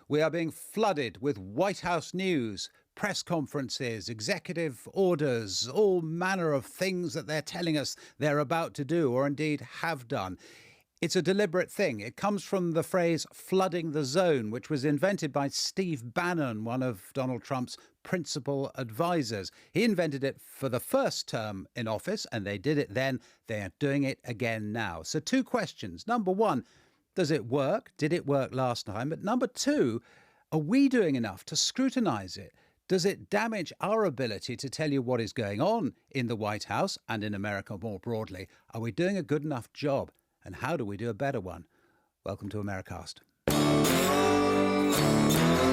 We are being flooded with White House news, press conferences, executive orders, all manner of things that they're telling us they're about to do or indeed have done. It's a deliberate thing. It comes from the phrase flooding the zone, which was invented by Steve Bannon, one of Donald Trump's principal advisors. He invented it for the first term in office, and they did it then. They are doing it again now. So 2 questions. Number 1, does it work? Did it work last time? But number 2, are we doing enough to scrutinize it? Does it damage our ability to tell you what is going on in the White House and in America more broadly? Are we doing a good enough job? And how do we do a better one? Welcome to Americast.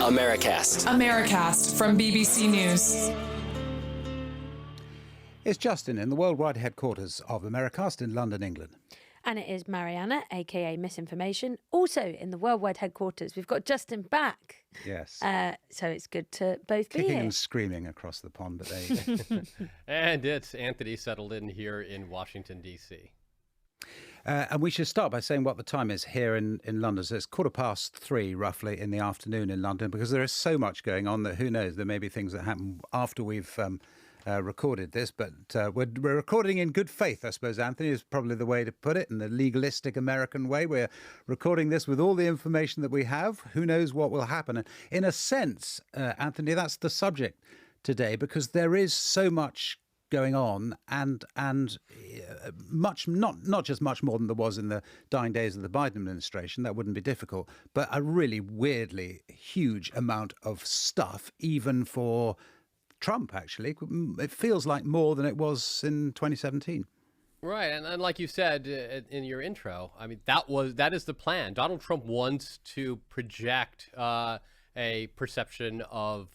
Americast from BBC News. It's Justin in the worldwide headquarters of Americast in London, England. And it is Marianna, a.k.a. Misinformation, also in the worldwide headquarters. We've got Justin back. Yes. So it's good to both be here. Kicking and screaming across the pond, but there you go. And it's Anthony settled in here in Washington, D.C. And we should start by saying what the time is here in London. So it's 3:15, roughly, in the afternoon in London, because there is so much going on that who knows, there may be things that happen after we've recorded this. But we're recording in good faith, I suppose, Anthony, is probably the way to put it, in the legalistic American way. We're recording this with all the information that we have. Who knows what will happen? And in a sense, Anthony, that's the subject today, because there is so much going on and much, not just much more than there was in the dying days of the Biden administration. That wouldn't be difficult, but a really weirdly huge amount of stuff, even for Trump, actually. It feels like more than it was in 2017. Right, and like you said in your intro, I mean, that is the plan. Donald Trump wants to project a perception of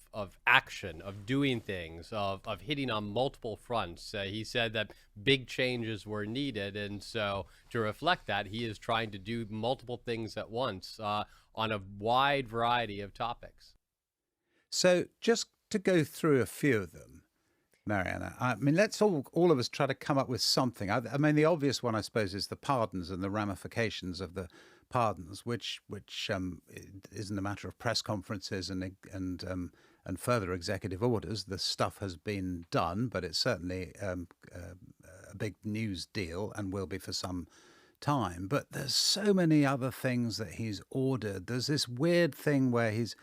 action, of doing things, of hitting on multiple fronts. He said that big changes were needed, and so to reflect that, he is trying to do multiple things at once on a wide variety of topics. So just to go through a few of them, Marianna, I mean, let's all of us try to come up with something. I mean, the obvious one, I suppose, is the pardons and the ramifications of the pardons, which isn't a matter of press conferences and further executive orders. The stuff has been done, but it's certainly a big news deal and will be for some time. But there's so many other things that he's ordered. There's this weird thing where he's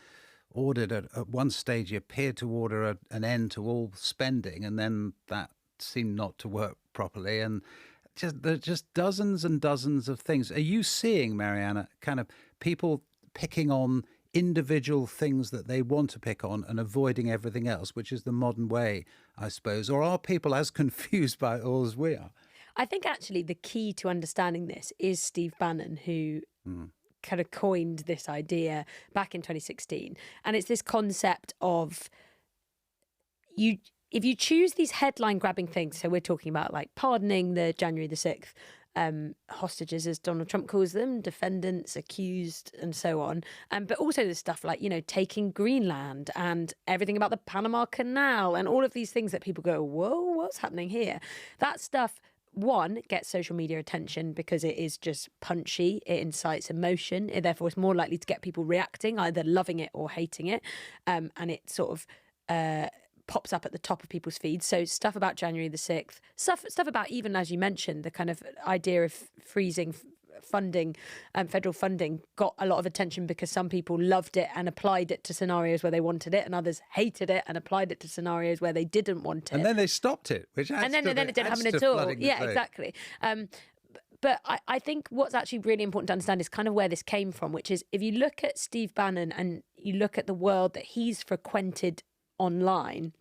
ordered at one stage, he appeared to order an end to all spending, and then that seemed not to work properly. And there are just dozens and dozens of things. Are you seeing, Marianna, kind of people picking on individual things that they want to pick on and avoiding everything else, which is the modern way, I suppose? Or are people as confused by it all as we are? I think actually the key to understanding this is Steve Bannon, who kind of coined this idea back in 2016. And it's this concept of if you choose these headline-grabbing things, so we're talking about like pardoning the January the 6th hostages, as Donald Trump calls them, defendants, accused, and so on. But also the stuff like, taking Greenland and everything about the Panama Canal and all of these things that people go, whoa, what's happening here? That stuff, one, gets social media attention because it is just punchy, it incites emotion, it therefore is more likely to get people reacting, either loving it or hating it, and it sort of pops up at the top of people's feeds. So stuff about January the 6th, stuff about, even as you mentioned, the kind of idea of freezing funding, federal funding, got a lot of attention because some people loved it and applied it to scenarios where they wanted it, and others hated it and applied it to scenarios where they didn't want it. And then they stopped it, which adds and then it didn't happen at all. Yeah, exactly. But I think what's actually really important to understand is kind of where this came from, which is if you look at Steve Bannon and you look at the world that he's frequented online,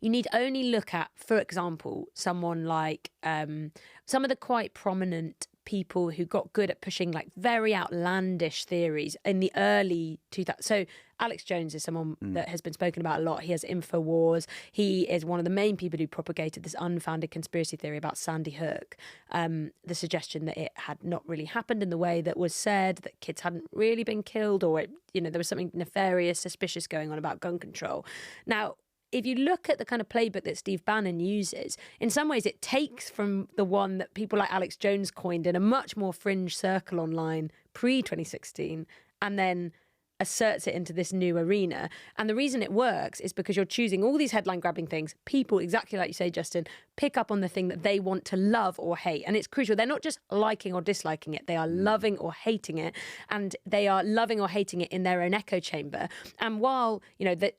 you need only look at, for example, someone like some of the quite prominent people who got good at pushing like very outlandish theories in the early 2000s. So Alex Jones is someone that has been spoken about a lot. He has InfoWars. He is one of the main people who propagated this unfounded conspiracy theory about Sandy Hook, the suggestion that it had not really happened in the way that was said, that kids hadn't really been killed, or there was something nefarious, suspicious going on about gun control. Now, if you look at the kind of playbook that Steve Bannon uses, in some ways it takes from the one that people like Alex Jones coined in a much more fringe circle online pre-2016, and then asserts it into this new arena. And the reason it works is because you're choosing all these headline grabbing things. People, exactly like you say, Justin, pick up on the thing that they want to love or hate. And it's crucial. They're not just liking or disliking it. They are loving or hating it. And they are loving or hating it in their own echo chamber. And while,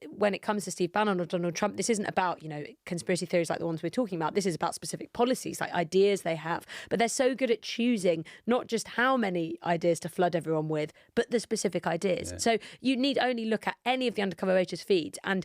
when it comes to Steve Bannon or Donald Trump, this isn't about, conspiracy theories like the ones we're talking about. This is about specific policies, like ideas they have. But they're so good at choosing not just how many ideas to flood everyone with, but the specific ideas. Yeah. So you need only look at any of the undercover voters' feeds and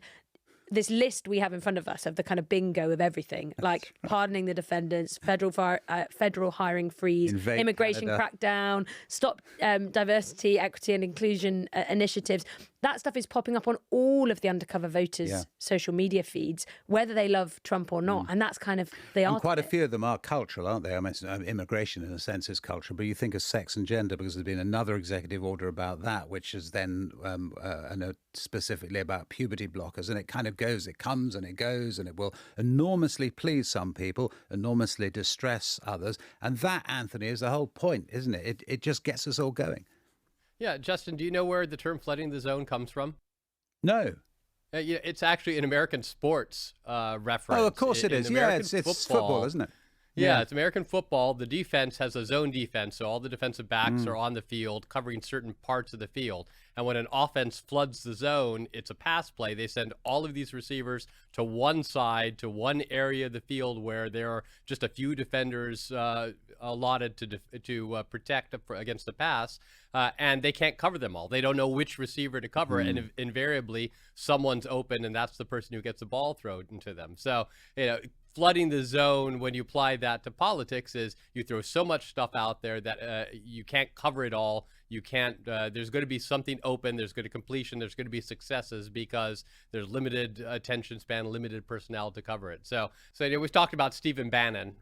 this list we have in front of us of the kind of bingo of everything, like pardoning the defendants, federal hiring freeze, Invade immigration Canada. Crackdown, stop diversity, equity and inclusion initiatives. That stuff is popping up on all of the undercover voters' social media feeds, whether they love Trump or not. And that's kind of the art. And quite a few of them are cultural, aren't they? I mean, immigration in a sense is cultural, but you think of sex and gender because there's been another executive order about that, which is then specifically about puberty blockers. And it kind of goes, it comes and it goes, and it will enormously please some people, enormously distress others. And that, Anthony, is the whole point, isn't it? It just gets us all going. Yeah, Justin, do you know where the term flooding the zone comes from? No. It's actually an American sports reference. Oh, of course it is. Yeah, it's football, isn't it? Yeah, it's American football. The defense has a zone defense, so all the defensive backs are on the field, covering certain parts of the field. And when an offense floods the zone, it's a pass play. They send all of these receivers to one side, to one area of the field where there are just a few defenders allotted to protect against the pass, and they can't cover them all. They don't know which receiver to cover, and invariably someone's open, and that's the person who gets the ball thrown into them. So, flooding the zone, when you apply that to politics, is you throw so much stuff out there that you can't cover it all. You can't, there's going to be something open, there's going to completion, there's going to be successes because there's limited attention span, limited personnel to cover it. So we've talked about Stephen Bannon.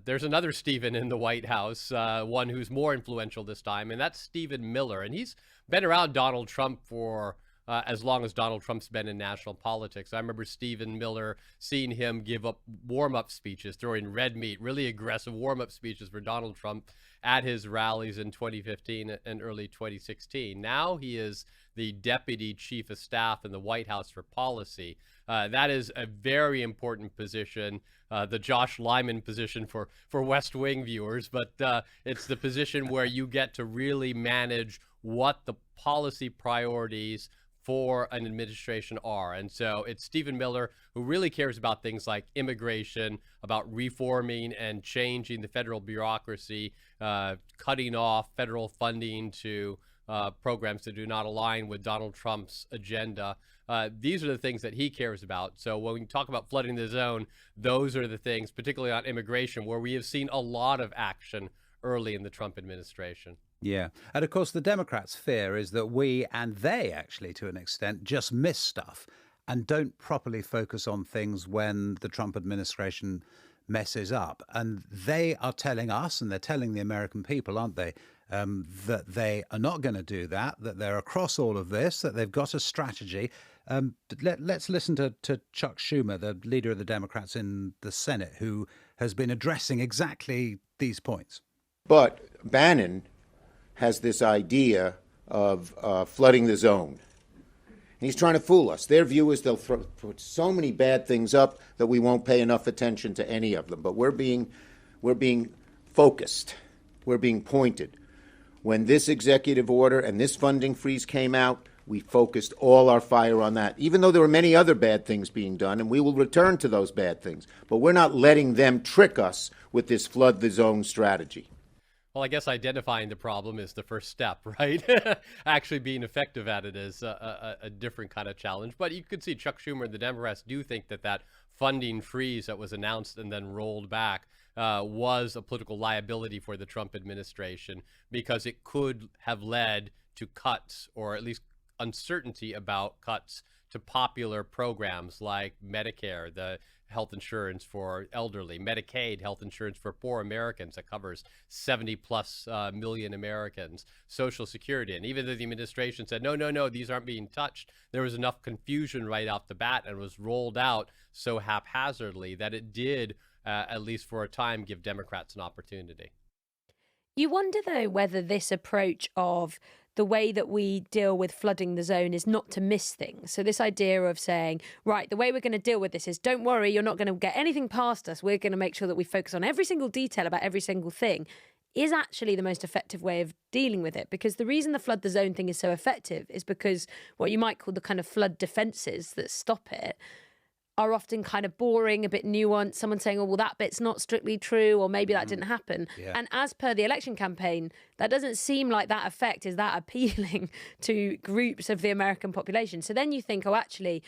There's another Stephen in the White House, one who's more influential this time, and that's Stephen Miller. And he's been around Donald Trump for as long as Donald Trump's been in national politics. I remember Stephen Miller, seeing him give up warm-up speeches, throwing red meat, really aggressive warm-up speeches for Donald Trump at his rallies in 2015 and early 2016. Now he is the deputy chief of staff in the White House for policy. That is a very important position, the Josh Lyman position for West Wing viewers, but it's the position where you get to really manage what the policy priorities for an administration are. And so it's Stephen Miller who really cares about things like immigration, about reforming and changing the federal bureaucracy, cutting off federal funding to programs that do not align with Donald Trump's agenda. These are the things that he cares about. So when we talk about flooding the zone, those are the things, particularly on immigration, where we have seen a lot of action early in the Trump administration. Yeah. And of course, the Democrats' fear is that we, and they actually to an extent, just miss stuff and don't properly focus on things when the Trump administration messes up. And they are telling us, and they're telling the American people, aren't they, that they are not going to do that they're across all of this, that they've got a strategy. Let's listen to Chuck Schumer, the leader of the Democrats in the Senate, who has been addressing exactly these points. But Bannon has this idea of flooding the zone. And he's trying to fool us. Their view is they'll put so many bad things up that we won't pay enough attention to any of them. But we're being focused. We're being pointed. When this executive order and this funding freeze came out, we focused all our fire on that, even though there were many other bad things being done, and we will return to those bad things. But we're not letting them trick us with this flood the zone strategy. Well, I guess identifying the problem is the first step, right? Actually being effective at it is a different kind of challenge. But you could see Chuck Schumer and the Democrats do think that funding freeze that was announced and then rolled back was a political liability for the Trump administration, because it could have led to cuts, or at least uncertainty about cuts to popular programs like Medicare, the health insurance for elderly, Medicaid, health insurance for poor Americans that covers 70 plus million Americans, Social Security. And even though the administration said, no, these aren't being touched, there was enough confusion right off the bat and was rolled out so haphazardly that it did, at least for a time, give Democrats an opportunity. You wonder, though, whether this approach of the way that we deal with flooding the zone is not to miss things. So this idea of saying, right, the way we're going to deal with this is, don't worry, you're not going to get anything past us. We're going to make sure that we focus on every single detail about every single thing, is actually the most effective way of dealing with it. Because the reason the flood the zone thing is so effective is because what you might call the kind of flood defences that stop it are often kind of boring, a bit nuanced. Someone saying, oh, well, that bit's not strictly true, or maybe that didn't happen. Yeah. And as per the election campaign, that doesn't seem like that effect is that appealing to groups of the American population. So then you think, oh, actually,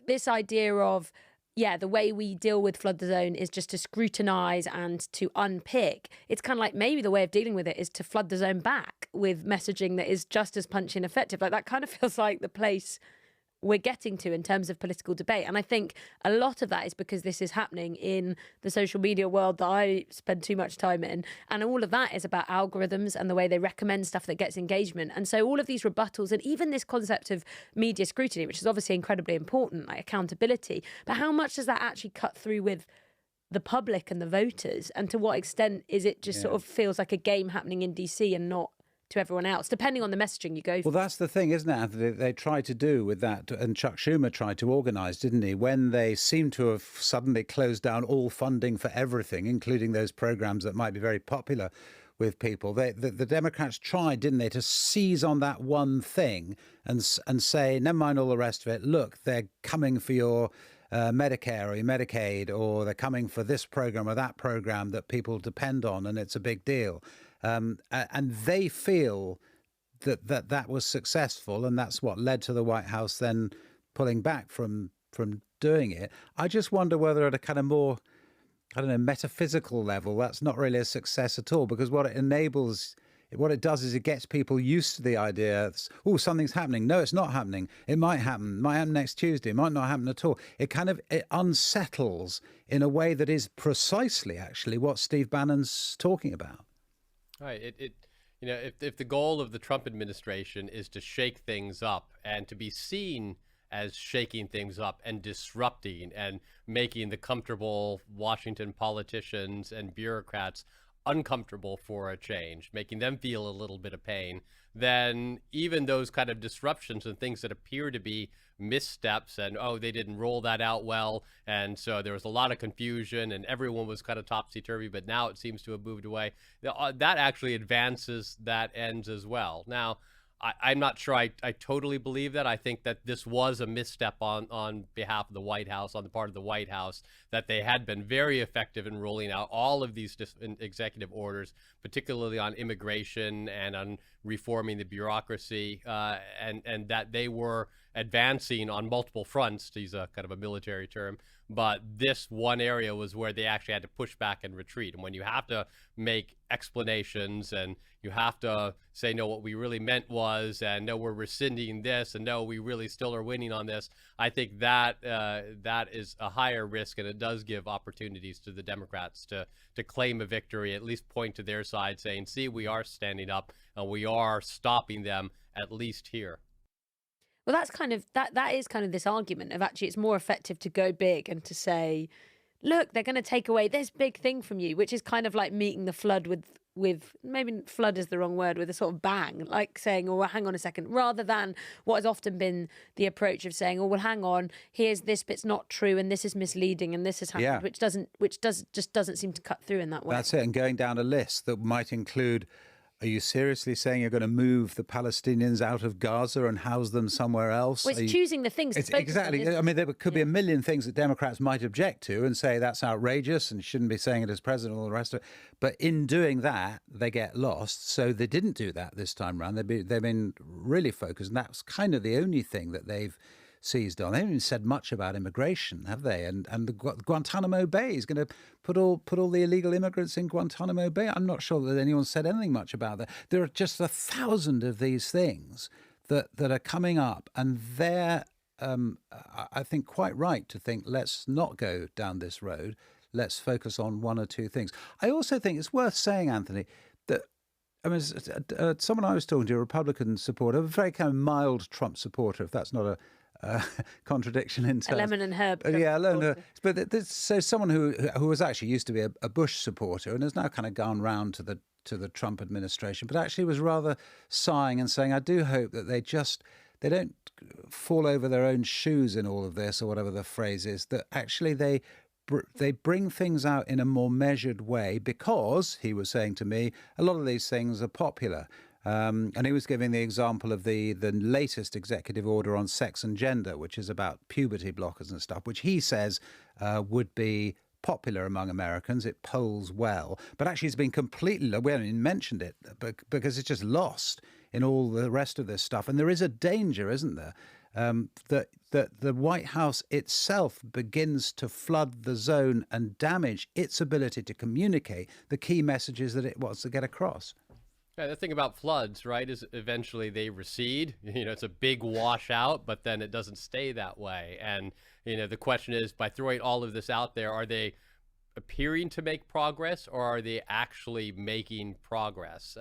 this idea of, yeah, the way we deal with flood the zone is just to scrutinise and to unpick. It's kind of like maybe the way of dealing with it is to flood the zone back with messaging that is just as punchy and effective. Like that kind of feels like the place we're getting to in terms of political debate. And I think a lot of that is because this is happening in the social media world that I spend too much time in. And all of that is about algorithms and the way they recommend stuff that gets engagement. And so all of these rebuttals and even this concept of media scrutiny, which is obviously incredibly important, like accountability, but how much does that actually cut through with the public and the voters? And to what extent is it just sort of feels like a game happening in DC and not to everyone else, depending on the messaging you go for? Well, that's the thing, isn't it, Anthony? They tried to do with that, and Chuck Schumer tried to organise, didn't he, when they seemed to have suddenly closed down all funding for everything, including those programmes that might be very popular with people. The Democrats tried, didn't they, to seize on that one thing and say, never mind all the rest of it, look, they're coming for your Medicare or your Medicaid, or they're coming for this programme or that programme that people depend on, and it's a big deal. And they feel that was successful, and that's what led to the White House then pulling back from doing it. I just wonder whether at a kind of more, I don't know, metaphysical level, that's not really a success at all, because what it does is it gets people used to the idea, oh, something's happening. No, it's not happening. It might happen next Tuesday. It might not happen at all. It unsettles in a way that is precisely actually what Steve Bannon's talking about. Right. If the goal of the Trump administration is to shake things up and to be seen as shaking things up and disrupting and making the comfortable Washington politicians and bureaucrats uncomfortable for a change, making them feel a little bit of pain, then even those kind of disruptions and things that appear to be missteps and, oh, they didn't roll that out well, and so there was a lot of confusion and everyone was kind of topsy-turvy, but now it seems to have moved away, that actually advances that ends as well. Now, I'm not sure I totally believe that. I think that this was a misstep on behalf of the White House, on the part of the White House, that they had been very effective in rolling out all of these executive orders, particularly on immigration and on reforming the bureaucracy, and that they were advancing on multiple fronts, to use a kind of a military term. But this one area was where they actually had to push back and retreat. And when you have to make explanations and you have to say, no, what we really meant was, and no, we're rescinding this, and no, we really still are winning on this, I think that that is a higher risk, and it does give opportunities to the Democrats to claim a victory, at least point to their side, saying, see, we are standing up and we are stopping them, at least here. Well, that's kind of that is kind of this argument of actually it's more effective to go big and to say, look, they're going to take away this big thing from you, which is kind of like meeting the flood with maybe flood is the wrong word, with a sort of bang, like saying, oh, well, hang on a second, rather than what has often been the approach of saying, oh, well, hang on, here's this bit's not true and this is misleading and this has happened, which doesn't seem to cut through in that way. That's it. And going down a list that might include, are you seriously saying you're going to move the Palestinians out of Gaza and house them somewhere else? Well, it's choosing the things to focus exactly. on, I mean, there could be a million things that Democrats might object to and say that's outrageous and shouldn't be saying it as president and all the rest of it. But in doing that, they get lost. So they didn't do that this time around. They've been really focused, and that's kind of the only thing that they've seized on. They haven't even said much about immigration, have they? And the Guantanamo Bay is going to put all the illegal immigrants in Guantanamo Bay. I'm not sure that anyone said anything much about that. There are just 1,000 of these things that are coming up, and they're, I think, quite right to think, let's not go down this road. Let's focus on one or two things. I also think it's worth saying, Anthony, that someone I was talking to, a Republican supporter, a very kind of mild Trump supporter, if that's not a contradiction in terms. A lemon and herb. But so someone who was actually used to be a Bush supporter and has now kind of gone round to to the Trump administration, but actually was rather sighing and saying, I do hope that they don't fall over their own shoes in all of this, or whatever the phrase is, that actually they bring things out in a more measured way, because, he was saying to me, a lot of these things are popular. And he was giving the example of the latest executive order on sex and gender, which is about puberty blockers and stuff, which he says would be popular among Americans. It polls well, but actually it's been completely, we haven't even mentioned it, because it's just lost in all the rest of this stuff. And there is a danger, isn't there, that the White House itself begins to flood the zone and damage its ability to communicate the key messages that it wants to get across. Yeah, the thing about floods, right, is eventually they recede. It's a big washout, but then it doesn't stay that way. And, the question is, by throwing all of this out there, are they appearing to make progress, or are they actually making progress?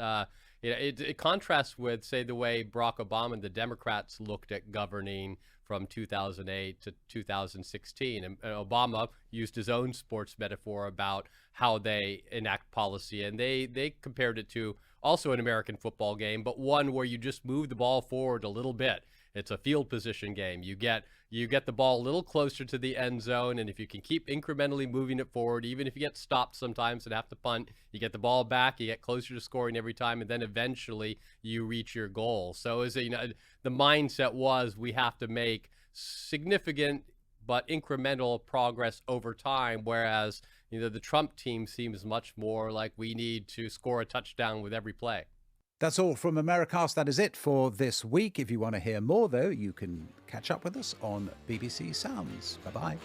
It contrasts with, say, the way Barack Obama and the Democrats looked at governing from 2008 to 2016. And Obama used his own sports metaphor about how they enact policy, and they compared it to also an American football game, but one where you just move the ball forward a little bit. It's a field position game. You get the ball a little closer to the end zone, and if you can keep incrementally moving it forward, even if you get stopped sometimes and have to punt, you get the ball back, you get closer to scoring every time, and then eventually you reach your goal. So the mindset was, we have to make significant but incremental progress over time, whereas the Trump team seems much more like we need to score a touchdown with every play. That's all from Americast. That is it for this week. If you want to hear more, though, you can catch up with us on BBC Sounds. Bye-bye.